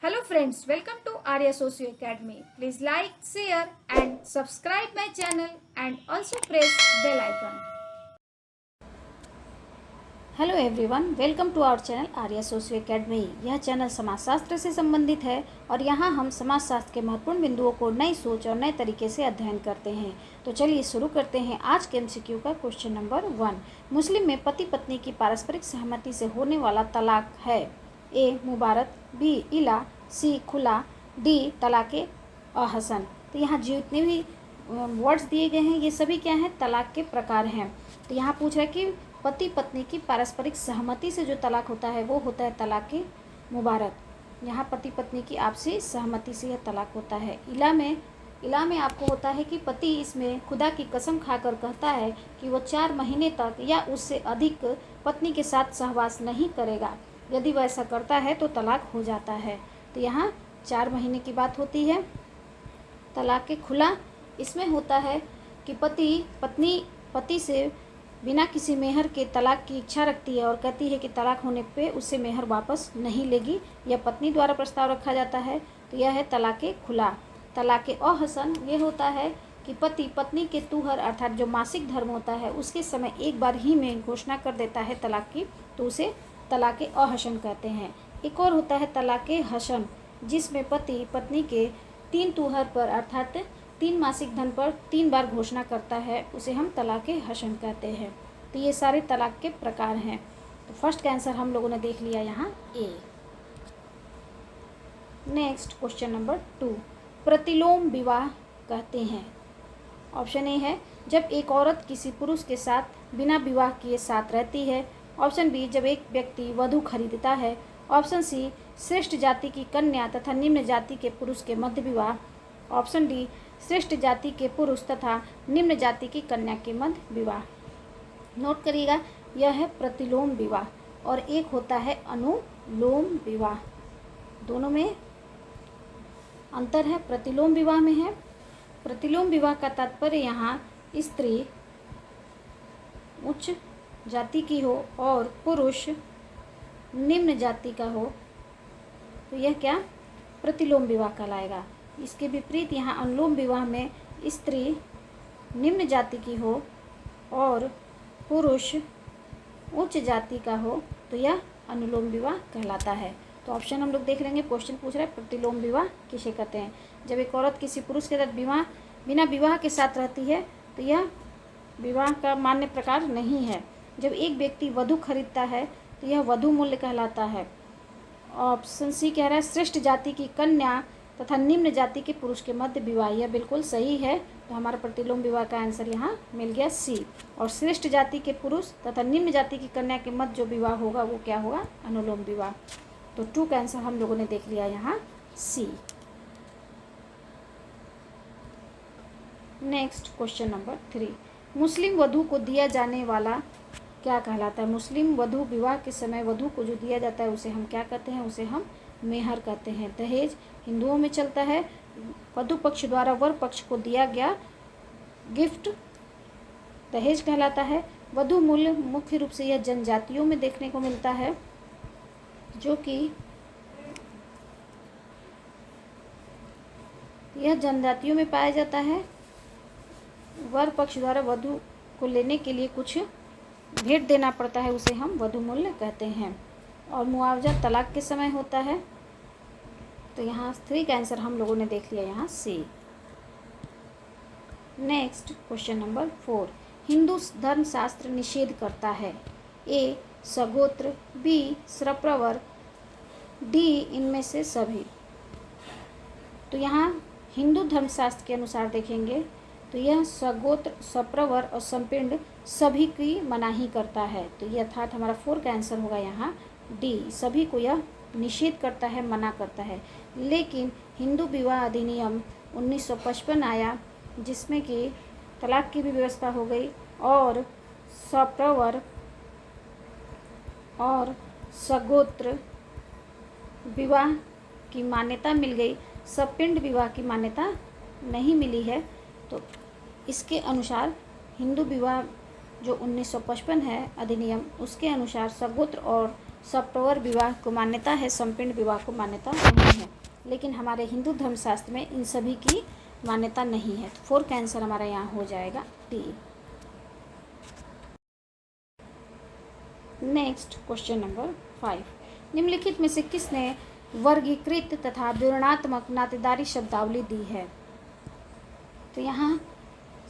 Hello friends, welcome to Arya Socio Academy. Please like, share and subscribe my channel and also press bell icon. Hello everyone, welcome to our channel Arya socio academy. यह चैनल समाजशास्त्र से संबंधित है और यहाँ हम समाजशास्त्र के महत्वपूर्ण बिंदुओं को नई सोच और नए तरीके से अध्ययन करते हैं। तो चलिए शुरू करते हैं आज के एमसीक्यू का क्वेश्चन नंबर 1। मुस्लिम में पति पत्नी की पारस्परिक सहमति से होने वाला तलाक है ए मुबारत, बी इला, सी खुला, डी तलाक़े अहसन। तो यहाँ जितने भी वर्ड्स दिए गए हैं ये सभी क्या हैं, तलाक के प्रकार हैं। तो यहाँ पूछ रहा है कि पति पत्नी की पारस्परिक सहमति से जो तलाक होता है वो होता है तलाक़े मुबारक। यहाँ पति पत्नी की आपसी सहमति से यह तलाक होता है। इला में आपको होता है कि पति इसमें खुदा की कसम खाकर कहता है कि वो 4 महीने तक या उससे अधिक पत्नी के साथ सहवास नहीं करेगा। यदि वह ऐसा करता है तो तलाक हो जाता है। तो यहाँ 4 महीने की बात होती है। तलाक़े खुला, इसमें होता है कि पत्नी पति से बिना किसी मेहर के तलाक की इच्छा रखती है और कहती है कि तलाक होने पे उससे मेहर वापस नहीं लेगी, या पत्नी द्वारा प्रस्ताव रखा जाता है, तो यह है तलाक़े खुला। तलाक़े अहसन ये होता है कि पति पत्नी के तुहर अर्थात जो मासिक धर्म होता है उसके समय एक बार ही में घोषणा कर देता है तलाक की, तो उसे तलाक़े अहसन कहते हैं। एक और होता है तलाक़े हसन, जिसमें पति पत्नी के 3 तुहर पर अर्थात 3 मासिक धन पर 3 बार घोषणा करता है, उसे हम तलाक़े हसन कहते हैं। तो ये सारे तलाक के प्रकार हैं। तो फर्स्ट का आंसर हम लोगों ने देख लिया यहाँ ए। नेक्स्ट क्वेश्चन नंबर 2, प्रतिलोम विवाह कहते हैं। ऑप्शन ए है जब एक औरत किसी पुरुष के साथ बिना विवाह किए साथ रहती है। ऑप्शन बी जब एक व्यक्ति वधू खरीदता है। ऑप्शन सी श्रेष्ठ जाति की कन्या तथा निम्न जाति के पुरुष के मध्य विवाह। ऑप्शन डी श्रेष्ठ जाति के पुरुष तथा निम्न जाति की कन्या के मध्य विवाह। नोट करिएगा, यह है प्रतिलोम विवाह और एक होता है अनुलोम विवाह। दोनों में अंतर है। प्रतिलोम विवाह में है, प्रतिलोम विवाह का तात्पर्य यहाँ स्त्री उच्च जाति की हो और पुरुष निम्न जाति का हो, तो यह क्या प्रतिलोम विवाह कहलाएगा। इसके विपरीत यहाँ अनुलोम विवाह में स्त्री निम्न जाति की हो और पुरुष उच्च जाति का हो, तो यह अनुलोम विवाह कहलाता है। तो ऑप्शन हम लोग देख लेंगे। क्वेश्चन पूछ रहा है प्रतिलोम विवाह किसे कहते हैं। जब एक औरत किसी पुरुष के साथ बिना विवाह के साथ रहती है तो यह विवाह का मान्य प्रकार नहीं है। जब एक व्यक्ति वधू खरीदता है तो यह वधू मूल्य कहलाता है। ऑप्शन सी कह रहा है श्रेष्ठ जाति की कन्या तथा निम्न जाति के पुरुष के मध्य विवाह, यह बिल्कुल सही है। तो हमारा प्रतिलोम विवाह का आंसर यहाँ मिल गया सी। और श्रेष्ठ जाति के पुरुष तथा निम्न जाति की कन्या के मध्य जो विवाह होगा वो क्या होगा, अनुलोम विवाह। तो 2 का आंसर हम लोगों ने देख लिया यहाँ सी। नेक्स्ट क्वेश्चन नंबर 3, मुस्लिम वधू को दिया जाने वाला क्या कहलाता है। मुस्लिम वधू विवाह के समय वधू को जो दिया जाता है उसे हम क्या कहते हैं, उसे हम मेहर कहते हैं। दहेज हिंदुओं में चलता है। वधू पक्ष द्वारा वर पक्ष को दिया गया गिफ्ट दहेज कहलाता है। वधू मूल्य मुख्य रूप से यह जनजातियों में देखने को मिलता है, जो कि यह जनजातियों में पाया जाता है। वर पक्ष द्वारा वधू को लेने के लिए कुछ भेंट देना पड़ता है, उसे हम वधू मूल्य कहते हैं। और मुआवजा तलाक के समय होता है। तो यहाँ 3 का आंसर हम लोगों ने देख लिया यहाँ सी। नेक्स्ट क्वेश्चन नंबर 4, हिंदू धर्मशास्त्र निषेध करता है ए सगोत्र, बी सप्रवर, डी इनमें से सभी। तो यहाँ हिंदू धर्मशास्त्र के अनुसार देखेंगे तो यह सगोत्र, सप्रवर और संपिंड सभी की मनाही करता है। तो ये अर्थात हमारा 4 का आंसर होगा यहाँ डी, सभी को यह निषेध करता है, मना करता है। लेकिन हिंदू विवाह अधिनियम 1955 आया जिसमें कि तलाक की भी व्यवस्था हो गई और सप्रवर और सगोत्र विवाह की मान्यता मिल गई, सपिंड विवाह की मान्यता नहीं मिली है। तो इसके अनुसार हिंदू विवाह जो 1955 है अधिनियम, उसके अनुसार सगोत्र और सप्रवर विवाह को मान्यता है, संपिंड विवाह को मान्यता नहीं है। लेकिन हमारे हिंदू धर्मशास्त्र में इन सभी की मान्यता नहीं है। तो 4 का आंसर हमारा यहाँ हो जाएगा डी। नेक्स्ट क्वेश्चन नंबर 5, निम्नलिखित में से किसने वर्गीकृत तथा विवरणात्मक नातेदारी शब्दावली दी है? तो यहाँ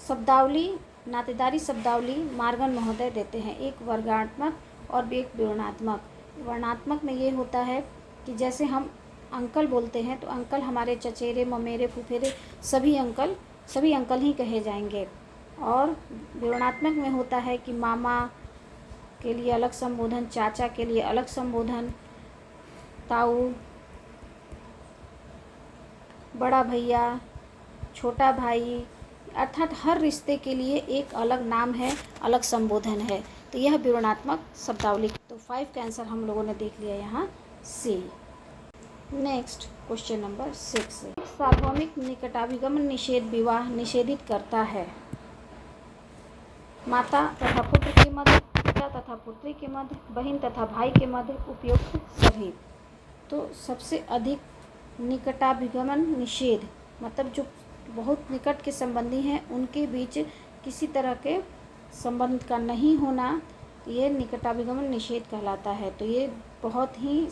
शब्दावली, नातेदारी शब्दावली मार्गन महोदय देते हैं, एक वर्गात्मक और एक विवरणात्मक। वर्णात्मक में ये होता है कि जैसे हम अंकल बोलते हैं तो अंकल हमारे चचेरे, ममेरे, फुफेरे सभी अंकल ही कहे जाएंगे। और विवरणात्मक में होता है कि मामा के लिए अलग संबोधन, चाचा के लिए अलग संबोधन, ताऊ, बड़ा भैया, छोटा भाई, अर्थात हर रिश्ते के लिए एक अलग नाम है, अलग संबोधन है। तो यह विवरणात्मक शब्दावली। तो 5 का आंसर हम लोगों ने देख लिया यहाँ सी। नेक्स्ट क्वेश्चन नंबर 6, सार्वभौमिक निकटाभिगमन निषेध विवाह निषेधित करता है? माता तथा पुत्र के मध्य, पिता तथा पुत्री के मध्य, बहन तथा भाई के मध्य, उपयुक्त सभी। तो सबसे अधिक निकटाभिगमन निषेध मतलब जो बहुत निकट के संबंधी हैं उनके बीच किसी तरह के संबंध का नहीं होना, ये निकटाभिगमन निषेध कहलाता है। तो ये बहुत ही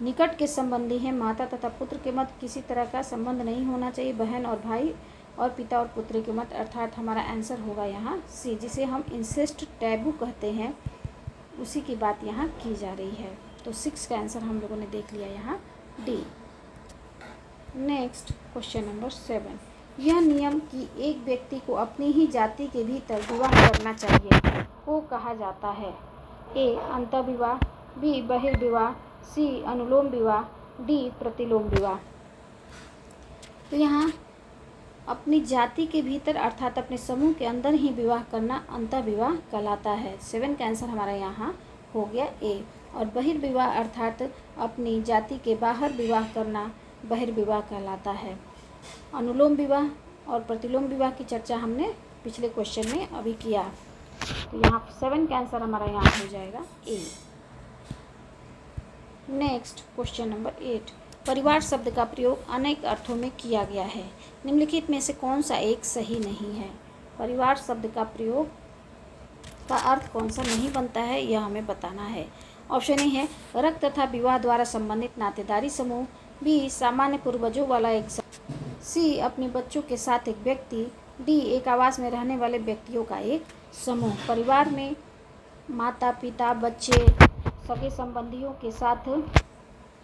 निकट के संबंधी हैं, माता तथा पुत्र के मध्य किसी तरह का संबंध नहीं होना चाहिए, बहन और भाई और पिता और पुत्री के मध्य, अर्थात हमारा आंसर होगा यहाँ सी, जिसे हम इंसेस्ट टैबू कहते हैं, उसी की बात यहाँ की जा रही है। तो 6 का आंसर हम लोगों ने देख लिया यहाँ डी। नेक्स्ट क्वेश्चन नंबर 7, यह नियम कि एक व्यक्ति को अपनी ही जाति के भीतर विवाह करना चाहिए को कहा जाता है? ए अंतःविवाह, बी बहिर्विवाह, सी अनुलोम विवाह, डी प्रतिलोम विवाह। तो यहाँ अपनी जाति के भीतर अर्थात अपने समूह के अंदर ही विवाह करना अंतःविवाह कहलाता है। 7 का आंसर हमारा यहाँ हो गया ए। और बहिर्विवाह अर्थात अपनी जाति के बाहर विवाह करना बहिर्विवाह कहलाता है। अनुलोम विवाह और प्रतिलोम विवाह की चर्चा हमने पिछले क्वेश्चन में अभी किया। तो यहाँ 7 का आंसर हमारा यहाँ हो जाएगा ए। नेक्स्ट क्वेश्चन नंबर 8, परिवार शब्द का प्रयोग अनेक अर्थों में किया गया है, निम्नलिखित में से कौन सा एक सही नहीं है? परिवार शब्द का प्रयोग का अर्थ कौन सा नहीं बनता है, यह हमें बताना है। ऑप्शन ए है रक्त तथा विवाह द्वारा संबंधित नातेदारी समूह, बी सामान्य पूर्वजों वाला एक समूह, सी अपने बच्चों के साथ एक व्यक्ति, डी एक आवास में रहने वाले व्यक्तियों का एक समूह। परिवार में माता पिता, बच्चे, सगे संबंधियों के साथ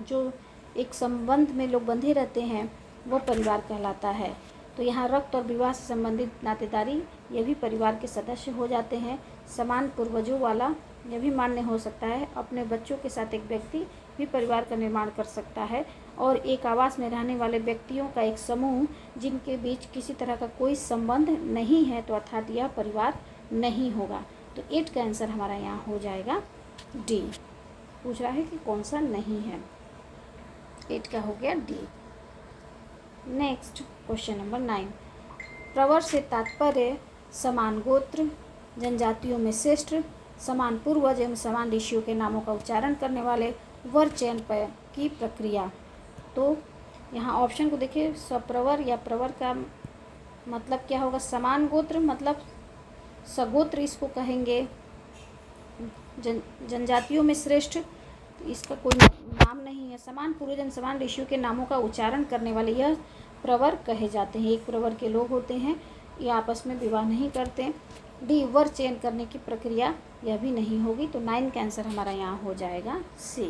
जो एक संबंध में लोग बंधे रहते हैं वो परिवार कहलाता है। तो यहाँ रक्त और विवाह से संबंधित नातेदारी ये भी परिवार के सदस्य हो जाते हैं। समान पूर्वजों वाला यह भी मान्य हो सकता है। अपने बच्चों के साथ एक व्यक्ति भी परिवार का निर्माण कर सकता है। और एक आवास में रहने वाले व्यक्तियों का एक समूह जिनके बीच किसी तरह का कोई संबंध नहीं है, तो अर्थात यह परिवार नहीं होगा। तो 8 का आंसर हमारा यहाँ हो जाएगा डी। पूछ रहा है कि कौन सा नहीं है, 8 का हो गया डी। नेक्स्ट क्वेश्चन नंबर 9, प्रवर से तात्पर्य समान गोत्र, जनजातियों में श्रेष्ठ, समान पूर्वज एवं समान ऋषियों के नामों का उच्चारण करने वाले वर चयन की प्रक्रिया। तो यहाँ ऑप्शन को देखिए, सप्रवर या प्रवर का मतलब क्या होगा? समान गोत्र मतलब सगोत्र इसको कहेंगे। जनजातियों में श्रेष्ठ, तो इसका कोई नाम नहीं है। समान पूर्वज एवं समान ऋषियों के नामों का उच्चारण करने वाले यह प्रवर कहे जाते हैं। एक प्रवर के लोग होते हैं, ये आपस में विवाह नहीं करते। डी वर चयन करने की प्रक्रिया, यह भी नहीं होगी। तो 9 का आंसर हमारा यहाँ हो जाएगा सी।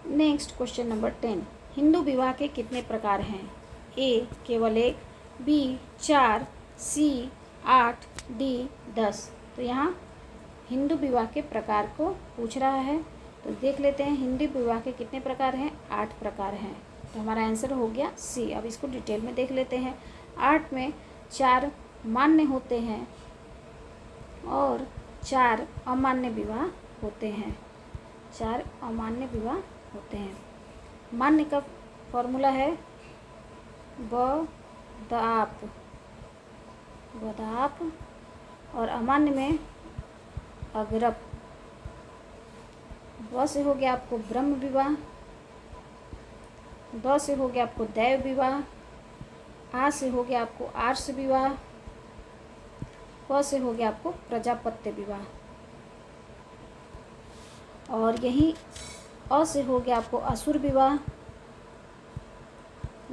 नेक्स्ट क्वेश्चन नंबर 10, हिंदू विवाह के कितने प्रकार हैं? ए केवल 1, बी 4, सी 8, डी 10। तो यहाँ हिंदू विवाह के प्रकार को पूछ रहा है, तो देख लेते हैं हिंदू विवाह के कितने प्रकार हैं। 8 प्रकार हैं। तो हमारा आंसर हो गया सी। अब इसको डिटेल में देख लेते हैं। 8 में 4 मान्य होते हैं और 4 अमान्य विवाह होते हैं। 4 अमान्य विवाह होते हैं। मान्य का फॉर्मूला है बदाप, और अमान्य में अगरप। व से हो गया आपको ब्रह्म विवाह, द से हो गया आपको दैव विवाह, आ से हो गया आपको आर्ष विवाह, प से हो गया आपको प्रजापत्य विवाह, और यही अ से हो गया आपको असुर विवाह,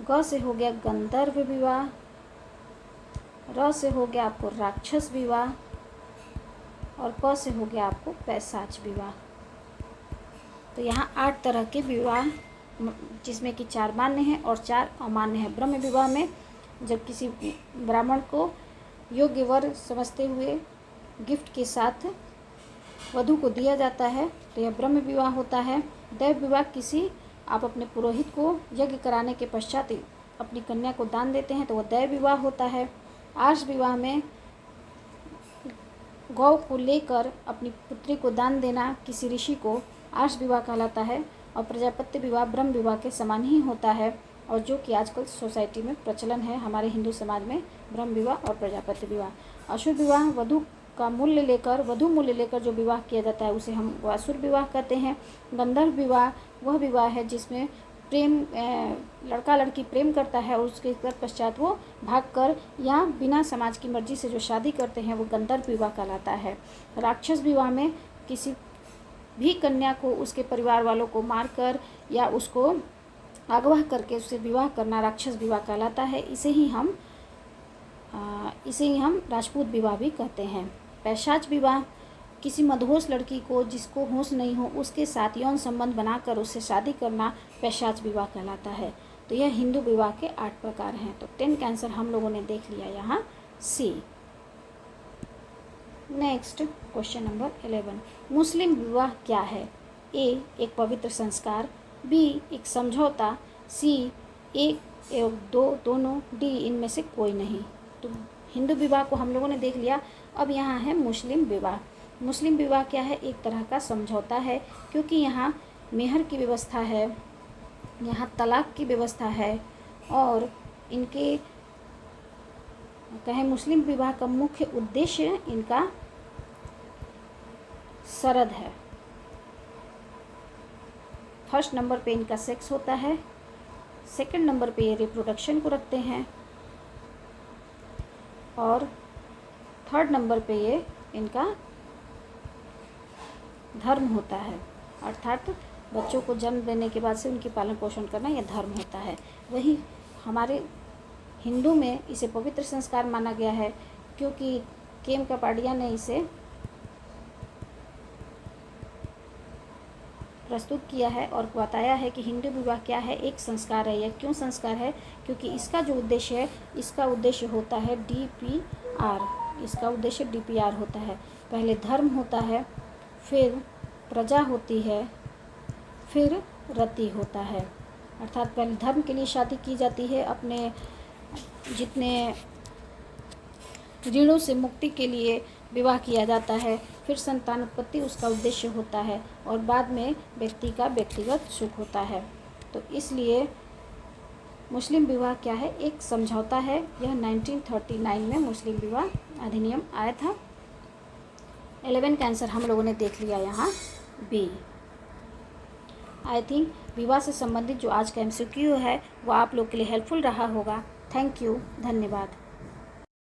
ग से हो गया गंधर्व विवाह, र से हो गया आपको राक्षस विवाह, और प से हो गया आपको पैशाच विवाह। तो यहाँ 8 तरह के विवाह, जिसमें कि 4 मान्य हैं और 4 अमान्य हैं। ब्रह्म विवाह में जब किसी ब्राह्मण को योग्य वर समझते हुए गिफ्ट के साथ वधू को दिया जाता है तो यह ब्रह्म विवाह होता है। दैव विवाह किसी आप अपने पुरोहित को यज्ञ कराने के पश्चात अपनी कन्या को दान देते हैं तो वह दैव विवाह होता है। आर्ष विवाह में गौ को लेकर अपनी पुत्री को दान देना किसी ऋषि को आर्ष विवाह कहलाता है। और प्रजापत्य विवाह ब्रह्म विवाह के समान ही होता है, और जो कि आजकल सोसाइटी में प्रचलन है हमारे हिंदू समाज में, ब्रह्म विवाह और प्रजापत्य विवाह। असुर विवाह वधू मूल्य लेकर जो विवाह किया जाता है उसे हम असुर विवाह कहते हैं। गंधर्व विवाह वह विवाह है जिसमें प्रेम, लड़का लड़की प्रेम करता है और उसके पश्चात वो भागकर या बिना समाज की मर्जी से जो शादी करते हैं वो गंधर्व विवाह कहलाता है। राक्षस विवाह में किसी भी कन्या को उसके परिवार वालों को मारकर या उसको अगवा करके उससे विवाह करना राक्षस विवाह कहलाता है। इसे ही हम राजपूत विवाह भी कहते हैं। पैशाच विवाह किसी मदहोश लड़की को जिसको होश नहीं हो उसके साथ यौन संबंध बनाकर उससे शादी करना पैशाच विवाह कहलाता है। तो यह हिंदू विवाह के 8 प्रकार हैं। तो 10 का आंसर हम लोगों ने देख लिया यहाँ सी। नेक्स्ट क्वेश्चन नंबर 11, मुस्लिम विवाह क्या है? ए एक पवित्र संस्कार, बी एक समझौता, सी 1 एवं 2 दोनों, डी इनमें से कोई नहीं। तो हिंदू विवाह को हम लोगों ने देख लिया। अब यहाँ है मुस्लिम विवाह। मुस्लिम विवाह क्या है? एक तरह का समझौता है, क्योंकि यहाँ मेहर की व्यवस्था है, यहाँ तलाक की व्यवस्था है, और इनके कहें मुस्लिम विवाह का मुख्य उद्देश्य इनका सरद है। फर्स्ट नंबर पे इनका सेक्स होता है, सेकंड नंबर पे ये रिप्रोडक्शन को रखते हैं, और थर्ड नंबर पे ये इनका धर्म होता है, अर्थात बच्चों को जन्म देने के बाद से उनकी पालन पोषण करना यह धर्म होता है। वही हमारे हिंदू में इसे पवित्र संस्कार माना गया है, क्योंकि केम कपाडिया ने इसे प्रस्तुत किया है और बताया है कि हिंदू विवाह क्या है, एक संस्कार है। यह क्यों संस्कार है? क्योंकि इसका जो उद्देश्य है, इसका उद्देश्य होता है DPR, इसका उद्देश्य DPR होता है। पहले धर्म होता है, फिर प्रजा होती है, फिर रति होता है। अर्थात पहले धर्म के लिए शादी की जाती है, अपने जितने ऋणों से मुक्ति के लिए विवाह किया जाता है, फिर संतान उत्पत्ति उसका उद्देश्य होता है, और बाद में व्यक्ति का व्यक्तिगत सुख होता है। तो इसलिए मुस्लिम विवाह क्या है? एक समझौता है। यह 1939 में मुस्लिम विवाह अधिनियम आया था। 11 का आंसर हम लोगों ने देख लिया यहाँ बी। आई थिंक विवाह से संबंधित जो आज का MCQ है वो आप लोग के लिए हेल्पफुल रहा होगा। थैंक यू, धन्यवाद।